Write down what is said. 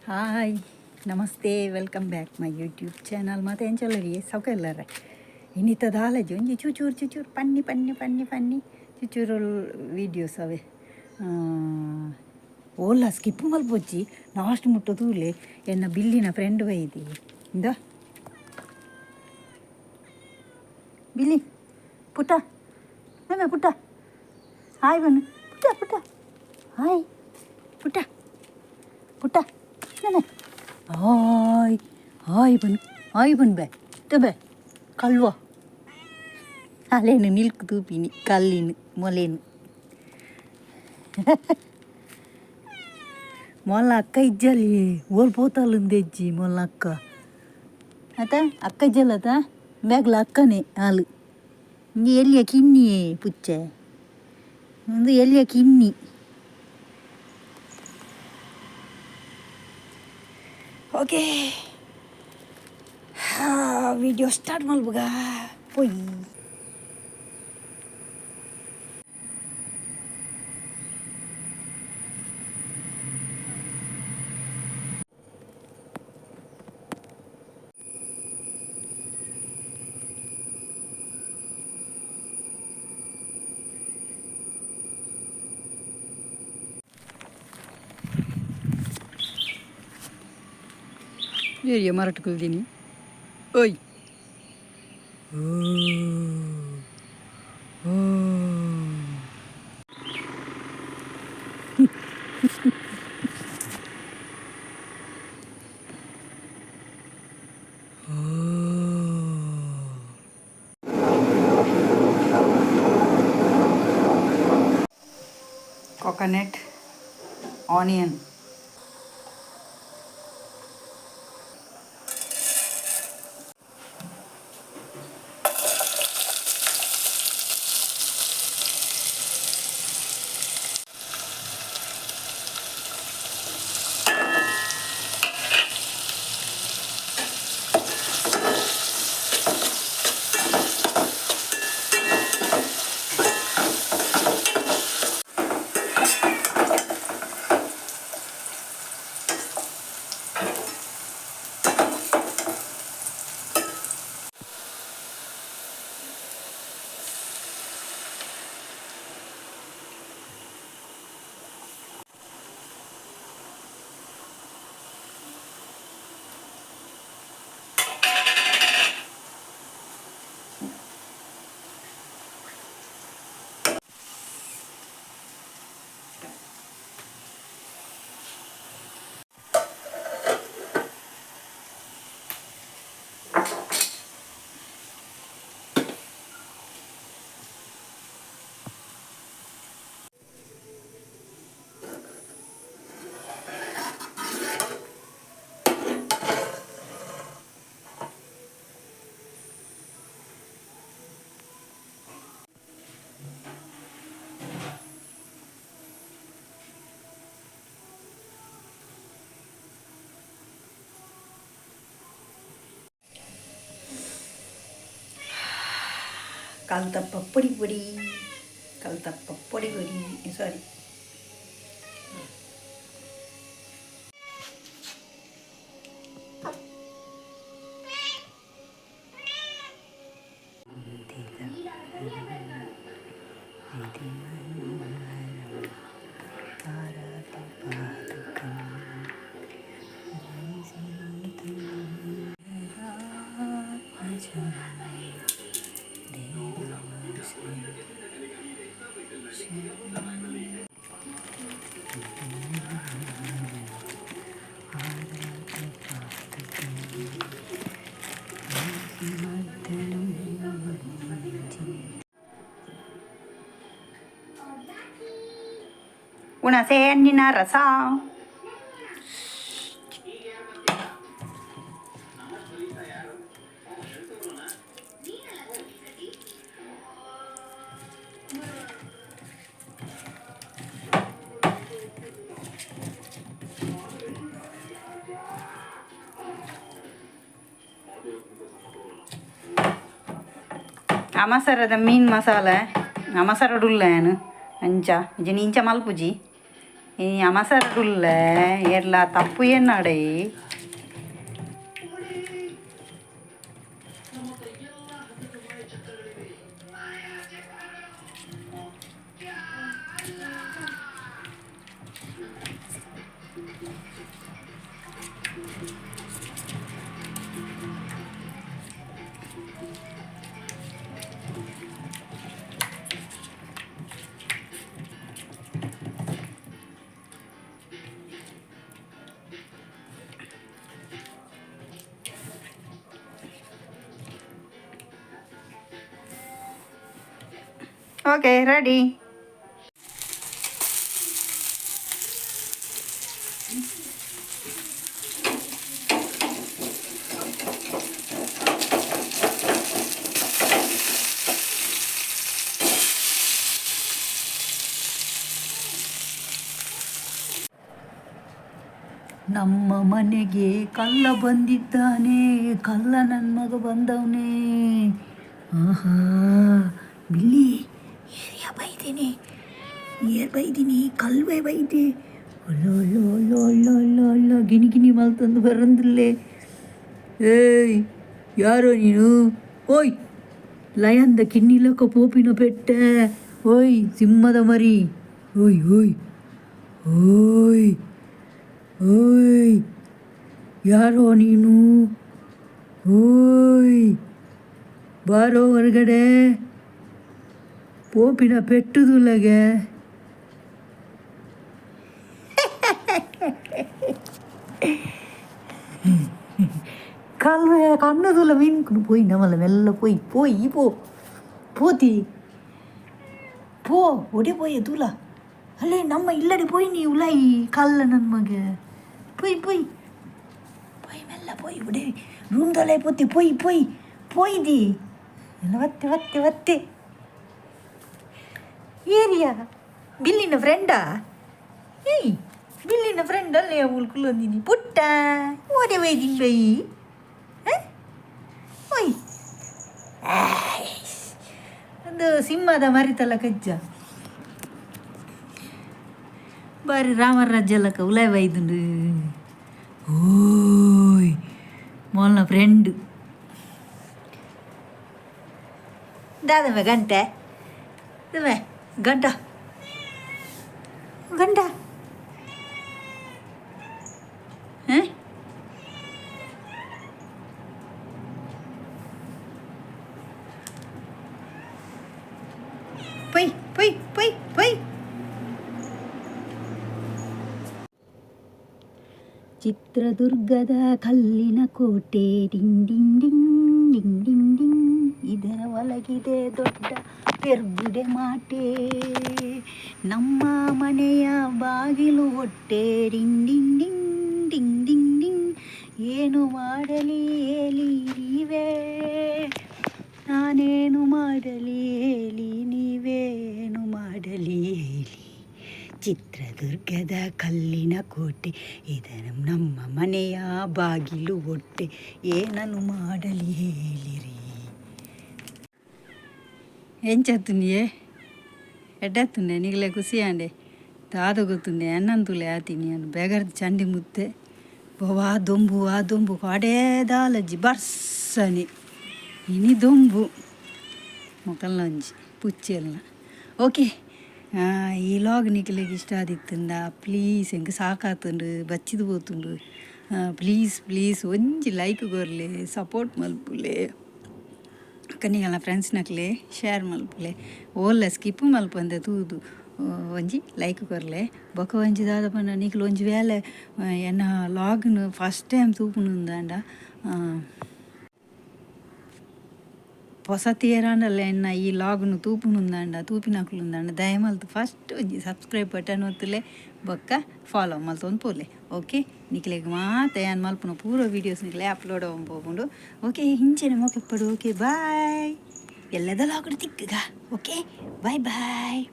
Hi ನಮಸ್ತೆ welcome back my YouTube channel ಮತ್ತು ಎಂಚಲ್ಲರಿ ಸೌಕ ಎಲ್ಲರ ಇನ್ನಿತ್ತ ದಾಲಜಿ ಒಂಜಿ ಚೂಚೂರು ಪನ್ನಿ ಪನ್ನಿ ಪನ್ನಿ ಪನ್ನಿ ಚೂಚೂರು ವೀಡಿಯೋಸ್ ಅವೆ ಓಲ್ಲ ಸ್ಕಿಪ್ ಮಲ್ಪೊಚ್ಚಿ ಲಾಸ್ಟ್ ಮುಟ್ಟ ತೂಲೆ ಎನ್ನ ಬಿಲ್ಲಿನ ಫ್ರೆಂಡ್ ಒಯ್ದಿ ಇಂದ ಬಿಲ್ಲಿ ಪುಟ್ಟ ನಮ್ಮ ಪುಟ್ಟ ಹಾಯ್ ಬನ್ನು ಪುಟ್ಟ ಪುಟ್ಟ ಹಾಯ್ ಪುಟ್ಟ ಪುಟ್ಟ ಹಾಯ್ ಹಾಯ್ ಬನ್ ಬೇ ತಬೆ ಕಲ್ವ ಅಲೇನು ನಿಲ್ಕು ತೂಪಿನಿ ಕಲ್ಲಿನ ಮೊಲೇನು ಮೊಲ್ಲ ಅಕ್ಕ ಇಜ್ಜಲಿ ಓಲ್ ಪೋತಾಲುಂದೆಜ್ಜಿ ಮೊಲ್ಲ ಅಕ್ಕ ಆತ ಅಕ್ಕ ಇಜ್ಜಲ್ಲತ ಬ್ಯಾಗ್ಲ ಅಕ್ಕನೇ ಹಾಲು ಹಿಂಗೆ ಎಲ್ಲಿಯ ಕಿನ್ನಿಯೇ ಪುಚ್ಚೆ ಒಂದು ಎಲ್ಲಿಯ ಕಿನ್ನಿ ಓಕೆ ವಿಡಿಯೋ ಸ್ಟಾರ್ಟ್ ಮಾಡ್ಬೋಗ ಪೊಯ್ ಏರಿಯ ಮರಟ್ಕೊಳ್ತೀನಿ ಓಯ್ coconut onion ಕಲ್ತಪ್ಪ ಪುಡಿ ಪುಡಿ ಕಲ್ತಪ್ಪ ಪುಡಿ ಪುಡಿ ಸಾರಿ ಹುಣಸೆ ಹಣ್ಣಿನ ರಸ ಅಮಸರದ ಮೀನು ಮಸಾಲೆ ಅಮಸರಡುಲ್ಲ ಏನು ಅಂಚ ಇಂಚ ಮಲ್ಪುಜಿ ಈ ಅಮಸರಡುಲ್ಲ ಎಲ್ಲ ತಪ್ಪು ಏನಾಡೈ ಓಕೆ ರೆಡಿ. ನಮ್ಮ ಮನೆಗೆ ಕಳ್ಳ ಬಂದಿದ್ದಾನೆ, ಕಳ್ಳ ನನ್ನ ಮಗ ಬಂದವನೇ. ಆಹಾ ಬಿಲ್ಲಿ ಬೈದೀನಿ ಕಲ್ವೇ ಬೈದೆ. ಒಳ್ಳೋ ಒಳ್ಳೋ ಒಳ್ಳೋ ಒಳ್ಳೋ ಒಳ್ಳೋ ಒಳ್ಳೋ ಗಿನಿ ಗಿನಿ ಮಲ್ತಂದು ಬರಂದಿಲ್ಲೇ. ಏಯ್ ಯಾರೋ ನೀನು? ಓಯ್ ಲಯಂದ ಕಿನ್ನಿಲಕ್ಕ ಪೋಪಿನ ಪೆಟ್ಟ. ಓಯ್ ಸಿಂಹದ ಮರಿ. ಓಯ್ ಓಯ್ ಓಯ್ ಓಯ್ ಯಾರೋ ನೀನು? ಓಯ್ ಬಾರೋ ಹೊರಗಡೆ, ಪೋಪಿನ ಪೆಟ್ಟುದುಲ್ಲಗೆ. ಕಲ್ವೆ ಕಣ್ಣದುಲ್ಲ ಮೀನ್ಕೊಂಡು போய் நம்மள மெல்ல போய் போ போத்தி போ ಒಡೆ போய் தூல ಅಲ್ಲೇ ನಮ್ಮ ಇಲ್ಲಡೆ போய் ನೀ ಉಲಾಯಿ ಕಲ್ಲ ನನ್ನ ಮಗ. போய் ಮೆಲ್ಲ போய் ಒಡೆ ರೂಮ್ದಲ್ಲೇ ಪೋತಿ போய்ದಿ ಎಲ್ಲ ಒತ್ತೆ ಏರಿಯಾ ಬಿಲ್ಲಿನ ಫ್ರೆಂಡಾ? ಏಯ್ ಬಿಲ್ಲಿನ ಫ್ರೆಂಡ್ ಅಲ್ಲೇ ಉಳ್ಕೊಳ್ಳೋದಿನಿ ಪುಟ್ಟ. ಓಡೆ ಬೈದಿನಿ ಬೈ. ಓಯ್ ಒಂದು ಸಿಂಹದ ಮರಿತಲ್ಲ ಕಜ್ಜ ಬಾರಿ ರಾಮರಾಜ್ಯಲ್ಲಕ ಉಲಾಯ್ ಬೈದುಂಡು. ಓಯ್ ಮೊಲ್ನ ಫ್ರೆಂಡ್ ದಾದವೆ ಗಂಟೆ ಗಂಟ ಪೈ ಚಿತ್ರದುರ್ಗದ ಕಲ್ಲಿನ ಕೋಟೆ ding ding ding ding ding ding, ಇದರ ಒಳಗಿದೆ ದೊಡ್ಡ ಪೆರ್ಗುಡೆ ಮಾಟೆ. ನಮ್ಮ ಮನೆಯ ಬಾಗಿಲು ಹೊಟ್ಟೆ ding ding ding ding ding ding, ಏನು ಮಾಡಲಿ ಹೇಳಿ ನೀವೇ, ನಾನೇನು ಮಾಡಲಿ ಹೇಳಿ ನೀವೇನು ಮಾಡಲಿ ಹೇಳಿ. ಚಿತ್ರದುರ್ಗದ ಕಲ್ಲಿನ ಕೋಟೆ, ಇದರ ನಮ್ಮ ಮನೆಯ ಬಾಗಿಲು ಹೊಟ್ಟೆ, ಏನನ್ನು ಮಾಡಲಿ ಹೇಳಿರಿ. ಎಂಚತ್ತುಂಡಿಯೇ ಎಡ್ಡತ್ತುಂಡೆ ನಿಗಲೇ ಖುಷಿಯಾಂಡೆ ದಾದ ಗೊತ್ತುಂಡೆ ಅನ್ನಂತುಲೆ ಆತೀನಿ ಅನ್ನು ಬೇಗರ್ದು ಚಂಡಿ ಮುತ್ತೆ ಆ ದೊಂಬು ಕಡೇದಾಲಜ್ಜಿ ಬರ್ಸನಿ ಇನಿ ದೊಂಬು ಮೊಕಲ್ನಂಜಿ ಪುಚ್ಚೆಲ್ಲ. ಓಕೆ ಈ ಲಾಗ್ ನಿಕ್ಲಿಗೆ ಇಷ್ಟ ಆದಿತ್ತಂದ ಪ್ಲೀಸ್ ಹೆಂಗೆ ಸಾಕಾತುಂಡು ಬಚ್ಚಿದು ಹೋತುಂಡು. ಪ್ಲೀಸ್ ಒಂಜಿ ಲೈಕ್ ಕೊರ್ಲೆ, ಸಪೋರ್ಟ್ ಮಲ್ಪುಲೆ, ಕನಿಗಲ್ಲ ಫ್ರೆಂಡ್ಸ್ನಕ್ಲೆ ಶೇರ್ ಮಲ್ಪುಲೆ, ಓಲ್ಲ ಸ್ಕಿಪ್ ಮಲ್ಪಂದೆ ತೂದು ಒಂಜಿ ಲೈಕ್ ಕೊರ್ಲೆ. ಬೊಕ ಒಂಜಿ ದಾದ ಪಂಡ ನಿಕ್ಲು ಒಂಜಿ ವೇಳೆ ಎನ್ನ ಲಾಗ್ನು ಫಸ್ಟ್ ಟೈಮ್ ತೂಪುನುಂದಾಂಡ ಹೊಸತಿ ಏರಾಂಡಲ್ಲ ಎನ್ನ ಈ ಲಾಗ್ನು ತೂಪಿನಕ್ಲುಂದಾಂಡ ದಯಮಲ್ತು ಫಸ್ಟ್ ಒಂಜಿ ಸಬ್ಸ್ಕ್ರೈಬ್ ಬಟನ್ ಒತ್ತುಲೆ ಬೊಕ್ಕ ಫಾಲೋ ಮಲ್ತೊಂದು ಪೋಲೆ. ಓಕೆ ನಿಕ್ಲೆಗ್ ಮಾತ ಏನು ಮಲ್ಪುನ ಪೂರ ವೀಡಿಯೋಸ್ ನಿಕ್ಲೆ ಅಪ್ಲೋಡ್ ಹೋಗ್ಬೋದು. ಓಕೆ ಹಿಂಚೆನೆ ಮೊಕೆ ಪಡು. ಓಕೆ ಬಾಯ್ ಎಲ್ಲದ ಲಾಗ್ಡು ತಿಕ್ಕಗ. Okay bye.